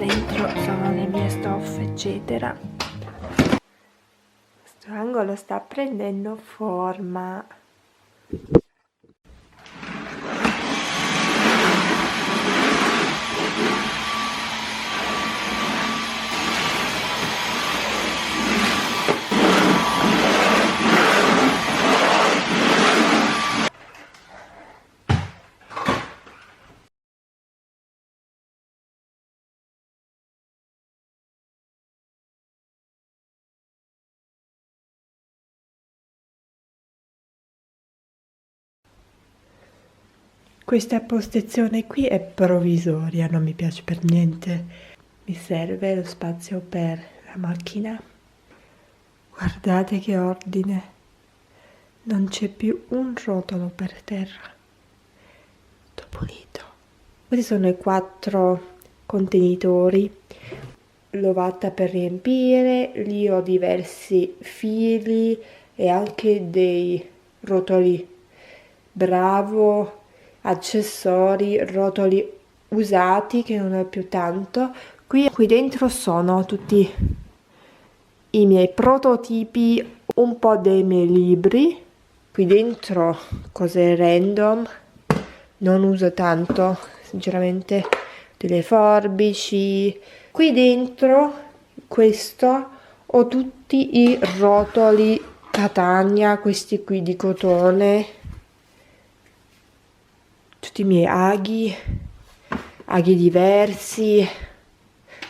dentro sono le mie stoffe eccetera. Questo angolo sta prendendo forma. Questa postazione qui è provvisoria, non mi piace per niente. Mi serve lo spazio per la macchina. Guardate che ordine. Non c'è più un rotolo per terra. Tutto pulito. Questi sono i 4 contenitori. L'ovata per riempire. Lì ho diversi fili e anche dei rotoli. Bravo. Accessori, rotoli usati che non è più tanto. Qui dentro sono tutti i miei prototipi, un po' dei miei libri. Qui dentro cose random, non uso tanto sinceramente, delle forbici. Qui dentro questo ho tutti i rotoli Catania, questi qui di cotone, tutti i miei aghi diversi,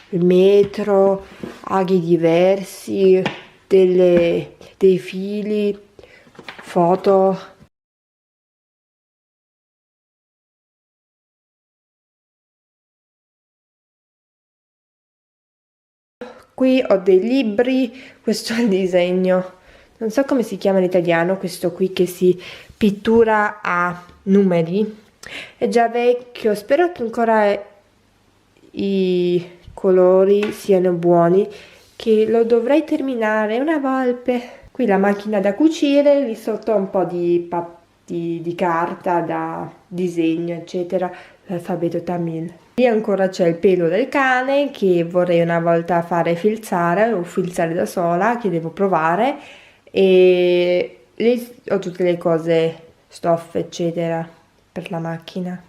il metro, aghi diversi, dei fili, foto. Qui ho dei libri, questo è il disegno, non so come si chiama in italiano, questo qui che si pittura a numeri. È già vecchio, spero che ancora i colori siano buoni, che lo dovrei terminare. Una volpe. Qui la macchina da cucire, lì sotto un po' di carta da disegno eccetera, l'alfabeto Tamil. Lì ancora c'è il pelo del cane che vorrei una volta fare filzare o filzare da sola, che devo provare, e lì ho tutte le cose, stoffe eccetera per la macchina.